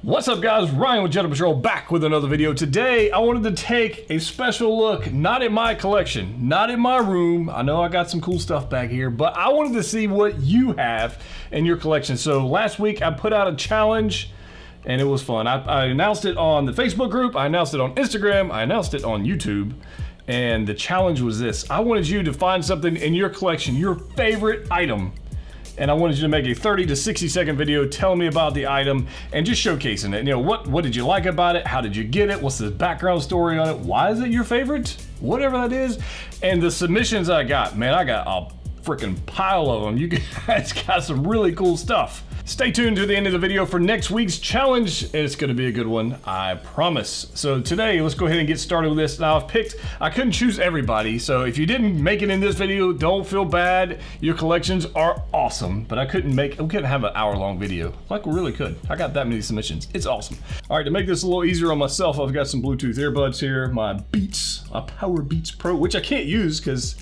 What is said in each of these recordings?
What's up, guys? Ryan with Jedha Patrol back with another video. Today I wanted to take a special look, not at my collection, not in my room. I know I got some cool stuff back here, but I wanted to see what you have in your collection. So last week I put out a challenge and it was fun. I announced it on the Facebook group, I announced it on Instagram, I announced it on YouTube, and the challenge was this. I wanted you to find something in your collection, your favorite item, and I wanted you to make a 30 to 60 second video telling me about the item and just showcasing it. You know, what did you like about it? How did you get it? What's the background story on it? Why is it your favorite? Whatever that is. And the submissions I got, man, I got a freaking pile of them. You guys got some really cool stuff. Stay tuned to the end of the video for next week's challenge. It's gonna be a good one, I promise. So today, let's go ahead and get started with this. Now I couldn't choose everybody, so if you didn't make it in this video, don't feel bad. Your collections are awesome, but we couldn't have an hour-long video, like we really could. I got that many submissions, it's awesome. All right, to make this a little easier on myself, I've got some Bluetooth earbuds here, my Power Beats Pro, which I can't use because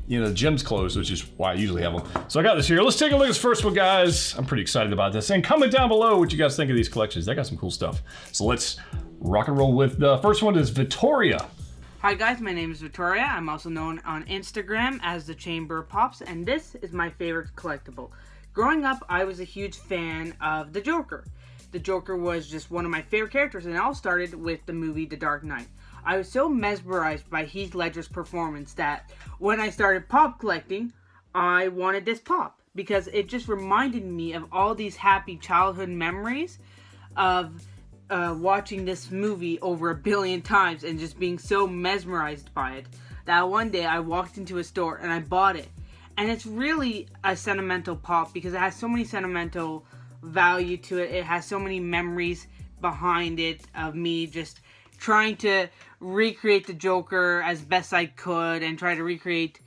you know, the gym's closed, which is why I usually have them. So I got this here. Let's take a look at this first one, guys. I'm pretty excited about this. And comment down below what you guys think of these collections. They got some cool stuff. So let's rock and roll with the first one is Victoria. Hi guys, my name is Victoria. I'm also known on Instagram as the Chamber Pops, and this is my favorite collectible. Growing up, I was a huge fan of the Joker. The Joker was just one of my favorite characters, and it all started with the movie The Dark Knight. I was so mesmerized by Heath Ledger's performance that when I started pop collecting, I wanted this pop because it just reminded me of all these happy childhood memories of watching this movie over 1 billion times and just being so mesmerized by it that one day I walked into a store and I bought it. And it's really a sentimental pop because it has so many sentimental value to it. It has so many memories behind it of me just trying to recreate the Joker as best I could and try to recreate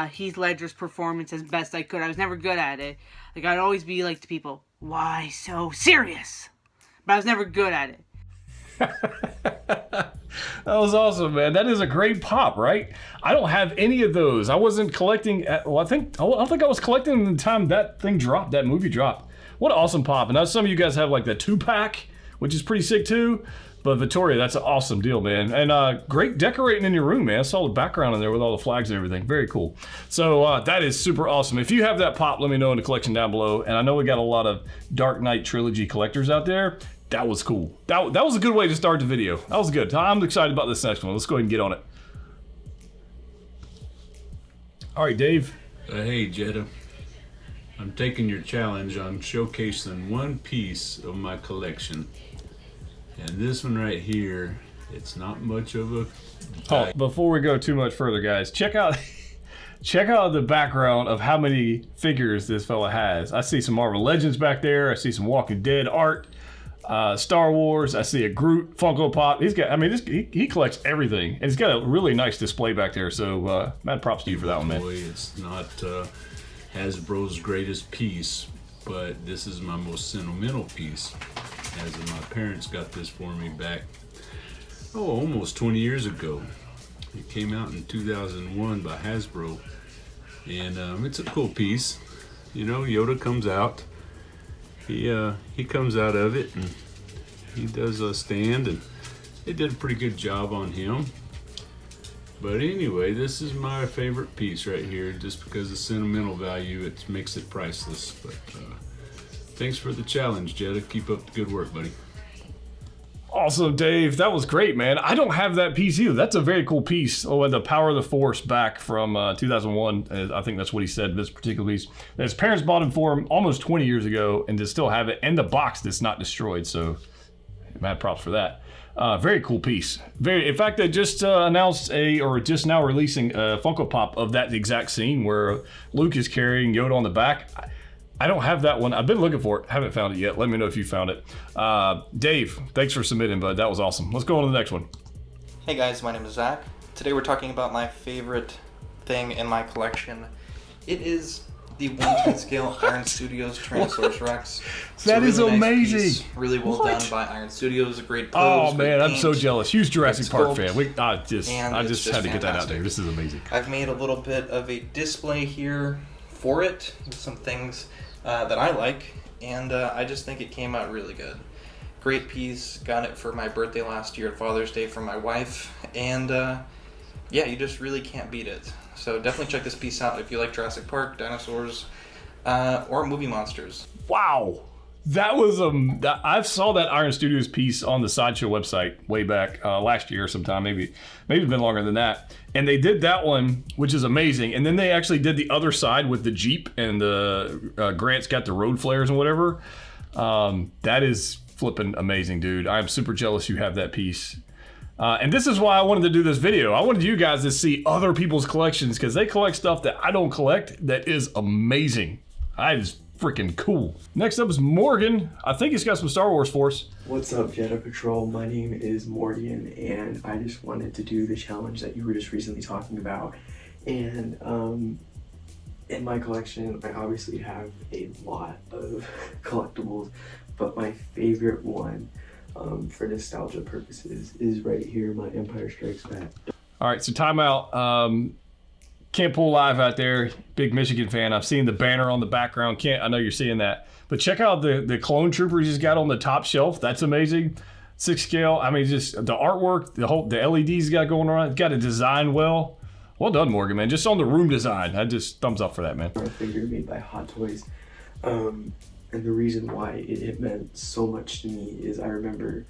Heath Ledger's performance as best I could. I was never good at it. Like, I'd always be like to people, why so serious? But I was never good at it. That was awesome, man. That is a great pop, right? I don't have any of those. I wasn't collecting, I don't think I was collecting at the time that thing dropped, that movie dropped. What an awesome pop. And now some of you guys have like the 2-pack, which is pretty sick too. But Victoria, that's an awesome deal, man. And great decorating in your room, man. I saw the background in there with all the flags and everything. Very cool. So that is super awesome. If you have that pop, let me know in the collection down below. And I know we got a lot of Dark Knight trilogy collectors out there. That was cool. That was a good way to start the video. That was good. I'm excited about this next one. Let's go ahead and get on it. All right, Dave. Hey, Jedha. I'm taking your challenge on showcasing one piece of my collection. And this one right here, it's not much of a... Oh, before we go too much further, guys, check out the background of how many figures this fella has. I see some Marvel Legends back there. I see some Walking Dead art, Star Wars. I see a Groot Funko Pop. He's got, I mean, he collects everything, and he's got a really nice display back there. So, mad props to you for that one, man. Boy, it's not Hasbro's greatest piece, but this is my most sentimental piece. As my parents got this for me back, almost 20 years ago. It came out in 2001 by Hasbro, and it's a cool piece. You know, Yoda comes out. He comes out of it, and he does a stand, and they did a pretty good job on him. But anyway, this is my favorite piece right here, just because of sentimental value. It makes it priceless. But thanks for the challenge, Jedha. Keep up the good work, buddy. Awesome, Dave. That was great, man. I don't have that piece either. That's a very cool piece. Oh, and the Power of the Force back from 2001. I think that's what he said, this particular piece. His parents bought him for him almost 20 years ago and to still have it in the box that's not destroyed. So, mad props for that. Very cool piece. In fact, they just announced just now releasing a Funko Pop of that exact scene where Luke is carrying Yoda on the back. I don't have that one. I've been looking for it. Haven't found it yet. Let me know if you found it. Dave, thanks for submitting, bud. That was awesome. Let's go on to the next one. Hey guys, my name is Zack. Today we're talking about my favorite thing in my collection. It is the 1/10 scale Iron Studios Tyrannosaurus Rex. That is really amazing. Nice piece, really well done by Iron Studios. A great pose. Oh man, I'm so jealous. Huge Jurassic Park fan. I just had to get that out there. This is amazing. I've made a little bit of a display here for it with some things that I like, and I just think it came out really good. Great piece. Got it for my birthday last year at Father's Day from my wife. And yeah, you just really can't beat it. So definitely check this piece out if you like Jurassic Park, dinosaurs, or movie monsters. Wow. That was I saw that Iron Studios piece on the Sideshow website way back last year sometime, maybe it's been longer than that. And they did that one, which is amazing. And then they actually did the other side with the Jeep and the Grant's got the road flares and whatever. That is flipping amazing, dude. I'm super jealous you have that piece. And this is why I wanted to do this video. I wanted you guys to see other people's collections because they collect stuff that I don't collect that is amazing. That is freaking cool. Next up is Morgan. I think he's got some Star Wars for us. What's up, Jedha Patrol? My name is Morgan, and I just wanted to do the challenge that you were just recently talking about. And in my collection, I obviously have a lot of collectibles, but my favorite one, for nostalgia purposes, is right here, my Empire Strikes Back. All right, so timeout. Can't pull live out there. Big Michigan fan. I've seen the banner on the background. I know you're seeing that. But check out the clone troopers he's got on the top shelf. That's amazing. 6 scale. I mean, just the artwork, the LEDs he's got going on. He's got it designed well. Well done, Morgan, man. Just on the room design. I just thumbs up for that, man. A figure made by Hot Toys. And the reason why it meant so much to me is I remember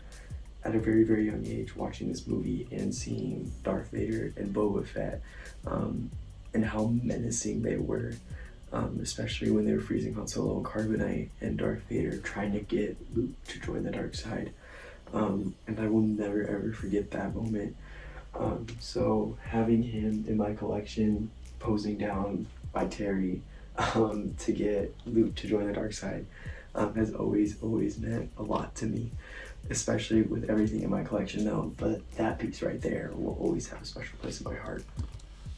at a very, very young age watching this movie and seeing Darth Vader and Boba Fett. And how menacing they were, especially when they were freezing Han Solo and Carbonite and Darth Vader trying to get Luke to join the dark side. And I will never ever forget that moment. So having him in my collection, posing down by Terry to get Luke to join the dark side, has always meant a lot to me, especially with everything in my collection now. But that piece right there will always have a special place in my heart.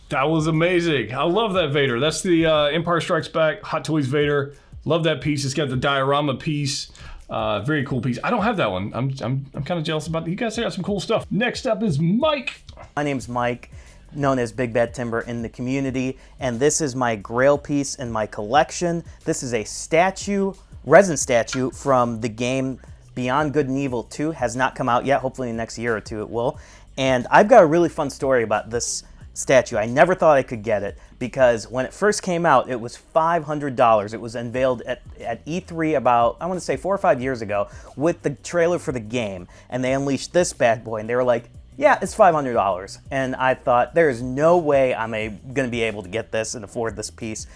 That was amazing. I love that Vader. That's the Empire Strikes Back Hot Toys Vader. Love that piece. It's got the diorama piece. Very cool piece. I don't have that one. I'm kind of jealous about it. You guys got some cool stuff. Next up is Mike. My name's Mike, known as Big Bad Timber in the community, and this is my Grail piece in my collection. This is a statue, resin statue from the game Beyond Good and Evil 2. Has not come out yet. Hopefully in the next year or two it will. And I've got a really fun story about this statue. I never thought I could get it because when it first came out, it was $500. It was unveiled at E3 about, I want to say 4 or 5 years ago with the trailer for the game. And they unleashed this bad boy and they were like, yeah, it's $500. And I thought, there is no way I'm going to be able to get this and afford this piece.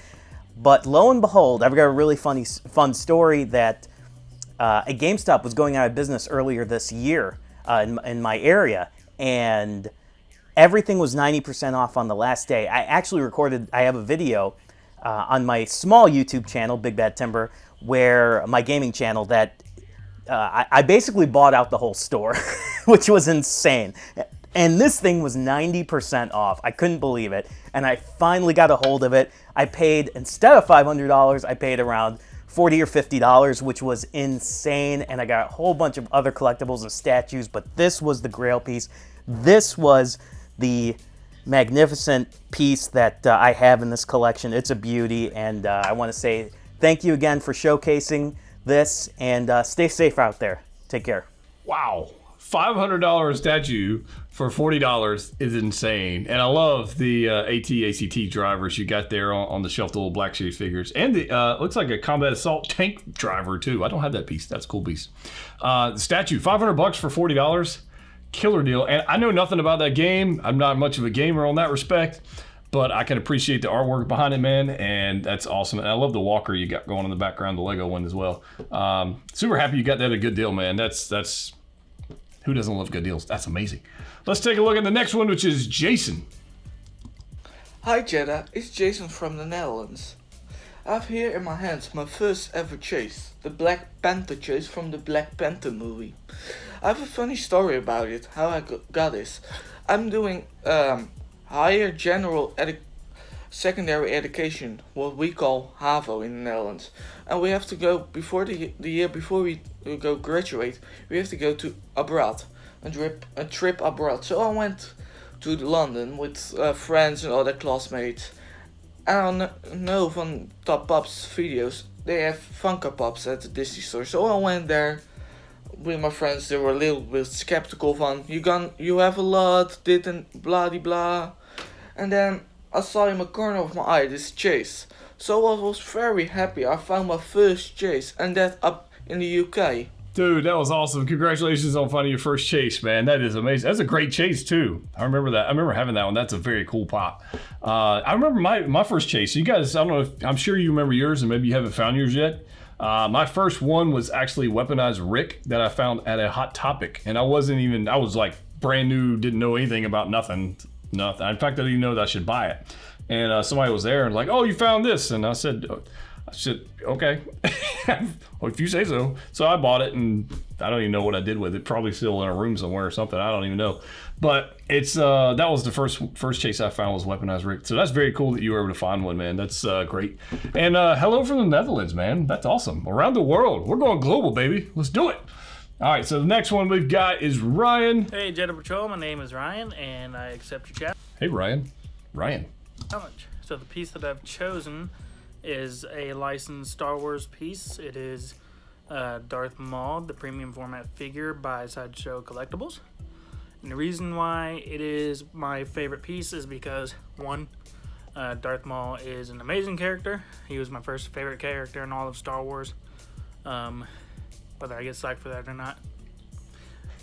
But lo and behold, I've got a really fun story that a GameStop was going out of business earlier this year in my area. And everything was 90% off on the last day. I have a video on my small YouTube channel, Big Bad Timber, where my gaming channel, that I basically bought out the whole store, which was insane. And this thing was 90% off. I couldn't believe it. And I finally got a hold of it. I paid, instead of $500, I paid around $40 or $50, which was insane. And I got a whole bunch of other collectibles and statues, but this was the Grail piece. This was the magnificent piece that I have in this collection. It's a beauty, and I want to say thank you again for showcasing this, and stay safe out there. Take care. Wow. $500 statue for $40 is insane. And I love the AT-ACT drivers you got there on the shelf, the little Black Series figures. And the looks like a combat assault tank driver too. I don't have that piece. That's a cool piece. The statue, $500 for $40. Killer deal. And I know nothing about that game. I'm not much of a gamer on that respect, but I can appreciate the artwork behind it, man, and that's awesome. And I love the walker you got going in the background, the Lego one as well. Super happy you got that at a good deal, man. That's who doesn't love good deals? That's amazing. Let's take a look at the next one, which is Jason. Hi Jedha, it's Jason from the Netherlands. I have here in my hands my first ever chase, the Black Panther chase from the Black Panther movie. I have a funny story about it, how I got this. I'm doing higher general secondary education, what we call HAVO in the Netherlands. And we have to go, before the year before we go graduate, we have to go to abroad, a trip abroad. So I went to London with friends and other classmates. And I know from Top Pop's videos, they have Funko Pops at the Disney store. So I went there with my friends, they were a little bit skeptical van, you have a lot, didn't blah de blah. And then I saw in the corner of my eye this chase. So I was very happy. I found my first chase, and that up in the UK. Dude, that was awesome. Congratulations on finding your first chase, man. That is amazing. That's a great chase, too. I remember that. I remember having that one. That's a very cool pop. I remember my first chase. You guys, I don't know if, I'm sure you remember yours, and maybe you haven't found yours yet. My first one was actually Weaponized Rick that I found at a Hot Topic. And I was like brand new, didn't know anything about nothing. In fact, I didn't even know that I should buy it. And somebody was there and like, oh, you found this. And I said, okay, well, if you say so. So I bought it, and I don't even know what I did with it. Probably still in a room somewhere or something. I don't even know. But it's that was the first chase I found was Weaponized Rick. So that's very cool that you were able to find one, man. That's great. And hello from the Netherlands, man. That's awesome. Around the world. We're going global, baby. Let's do it. All right, so the next one we've got is Ryan. Hey, Jedha Patrol. My name is Ryan, and I accept your chat. Hey, Ryan. Challenge. So the piece that I've chosen is a licensed Star Wars piece. It is Darth Maul, the premium format figure by Sideshow Collectibles. And the reason why it is my favorite piece is because, one, Darth Maul is an amazing character. He was my first favorite character in all of Star Wars. Whether I get psyched for that or not,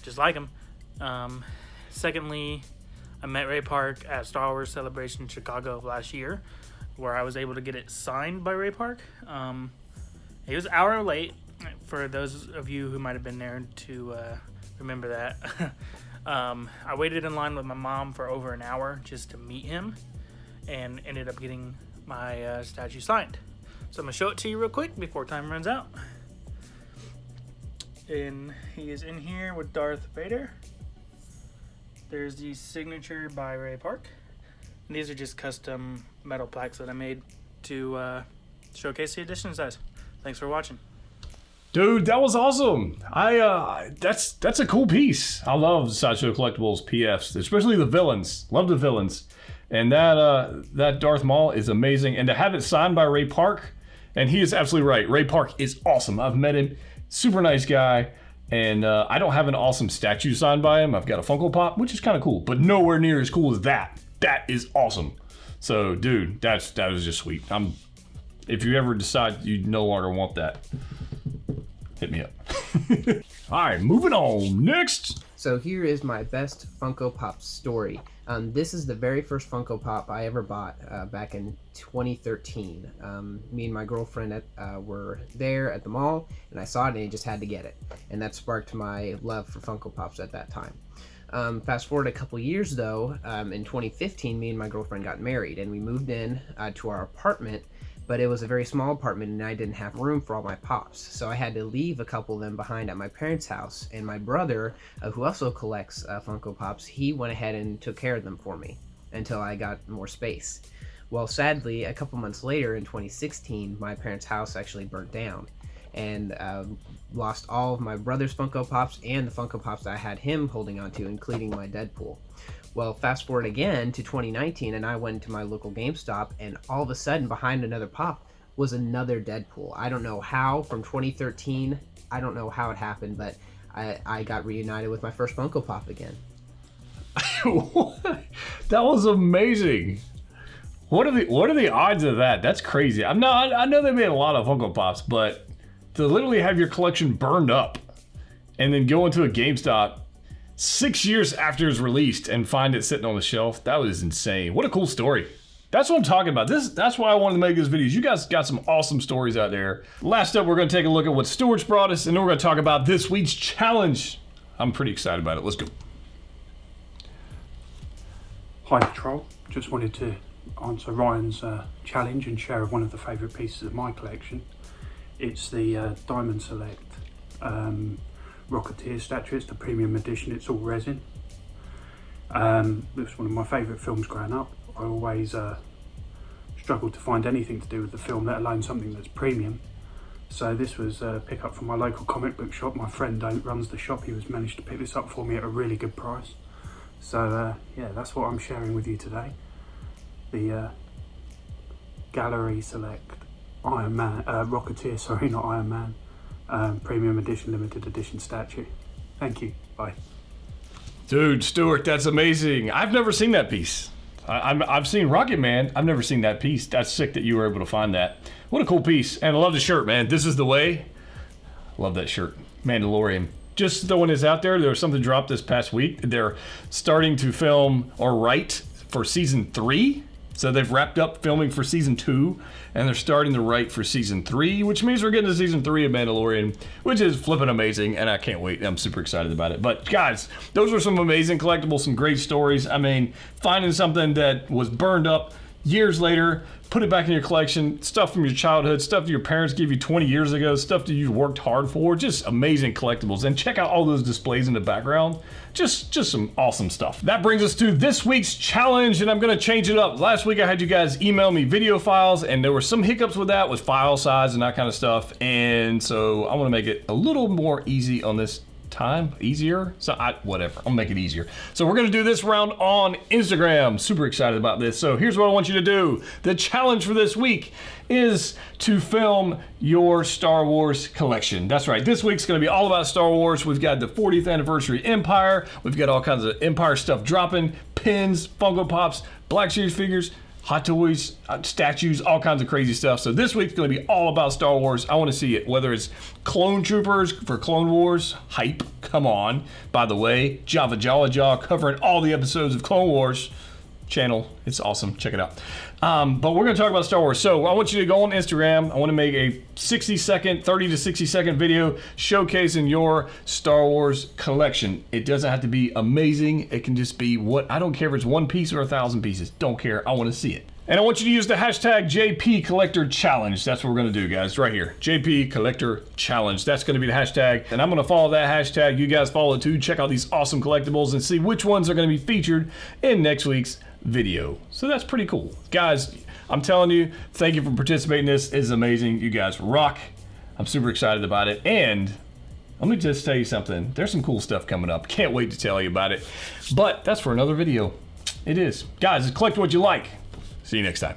just like him. Secondly, I met Ray Park at Star Wars Celebration Chicago last year, where I was able to get it signed by Ray Park. He was an hour late, for those of you who might have been there to remember that. I waited in line with my mom for over an hour just to meet him, and ended up getting my statue signed. So I'm going to show it to you real quick before time runs out. And he is in here with Darth Vader. There's the signature by Ray Park. And these are just custom metal plaques that I made to showcase the edition size. Thanks for watching. Dude, that was awesome. That's a cool piece. I love Sideshow Collectibles PFs, especially the villains. Love the villains. And that Darth Maul is amazing. And to have it signed by Ray Park, and he is absolutely right. Ray Park is awesome. I've met him. Super nice guy. And I don't have an awesome statue signed by him. I've got a Funko Pop, which is kind of cool, but nowhere near as cool as that. That is awesome. So, dude, that was just sweet. If you ever decide you no longer want that, hit me up. All right, moving on. Next. So here is my best Funko Pop story. This is the very first Funko Pop I ever bought back in 2013. Me and my girlfriend were there at the mall, and I saw it, and I just had to get it. And that sparked my love for Funko Pops at that time. Fast forward a couple years, though, in 2015, me and my girlfriend got married, and we moved in to our apartment, but it was a very small apartment, and I didn't have room for all my Pops. So I had to leave a couple of them behind at my parents' house, and my brother, who also collects Funko Pops, he went ahead and took care of them for me until I got more space. Well, sadly, a couple months later in 2016, my parents' house actually burnt down, and lost all of my brother's Funko Pops and the Funko Pops that I had him holding on to, including my Deadpool. Well, fast forward again to 2019, and I went to my local GameStop, and all of a sudden, behind another Pop was another Deadpool. I don't know how, from 2013, I don't know how it happened, but I got reunited with my first Funko Pop again. That was amazing. What are the odds of that? That's crazy. I know they made a lot of Funko Pops, but to literally have your collection burned up and then go into a GameStop 6 years after it's released and find it sitting on the shelf, that was insane. What a cool story. That's what I'm talking about. That's why I wanted to make this video. You guys got some awesome stories out there. Last up, we're going to take a look at what Stuart's brought us, and then we're going to talk about this week's challenge. I'm pretty excited about it. Let's go. Hi Patrol, just wanted to answer Ryan's challenge and share one of the favourite pieces of my collection. It's the Diamond Select Rocketeer statue. It's the premium edition, it's all resin. It was one of my favourite films growing up. I always struggled to find anything to do with the film, let alone something that's premium. So this was a pick up from my local comic book shop. My friend runs the shop. He managed to pick this up for me at a really good price. So yeah, that's what I'm sharing with you today. The Gallery Select Iron Man, Rocketeer, sorry, not Iron Man, premium edition, limited edition statue. Thank you. Bye. Dude, Stuart, that's amazing. I've never seen that piece. I've seen Rocket Man. I've never seen that piece. That's sick that you were able to find that. What a cool piece. And I love the shirt, man. This is the way. Love that shirt. Mandalorian. Just throwing this out there, there was something dropped this past week. They're starting to film or write for season 3. So they've wrapped up filming for season 2, and they're starting to write for season 3, which means we're getting to season 3 of Mandalorian, which is flipping amazing, and I can't wait. I'm super excited about it. But guys, those were some amazing collectibles, some great stories. I mean, finding something that was burned up years later, put it back in your collection, stuff from your childhood, stuff that your parents gave you 20 years ago, stuff that you worked hard for, just amazing collectibles. And check out all those displays in the background. Just some awesome stuff. That brings us to this week's challenge, and I'm gonna change it up. Last week I had you guys email me video files, and there were some hiccups with that, with file size and that kind of stuff. And so I wanna make it a little more easy on this time, easier. So whatever, I'll make it easier. So we're gonna do this round on Instagram. Super excited about this. So here's what I want you to do. The challenge for this week is to film your Star Wars collection. That's right, this week's gonna be all about Star Wars. We've got the 40th anniversary Empire. We've got all kinds of Empire stuff dropping, pins, Funko Pops, Black Series figures, Hot Toys, statues, all kinds of crazy stuff. So this week's gonna be all about Star Wars. I wanna see it, whether it's Clone Troopers for Clone Wars, hype, come on. By the way, Java Jala Jaw covering all the episodes of Clone Wars channel. It's awesome, check it out. But we're gonna talk about Star Wars. So I want you to go on Instagram. I wanna make a 60-second, 30 to 60-second video showcasing your Star Wars collection. It doesn't have to be amazing. It can just be I don't care if it's 1 piece or 1,000 pieces. Don't care, I wanna see it. And I want you to use the hashtag JP Collector Challenge. That's what we're gonna do, guys, right here. JP Collector Challenge. That's gonna be the hashtag. And I'm gonna follow that hashtag. You guys follow it too. Check out these awesome collectibles and see which ones are gonna be featured in next week's video. So that's pretty cool. Guys, I'm telling you, thank you for participating in this. It's amazing. You guys rock. I'm super excited about it. And let me just tell you something. There's some cool stuff coming up. Can't wait to tell you about it. But that's for another video. It is. Guys, collect what you like. See you next time.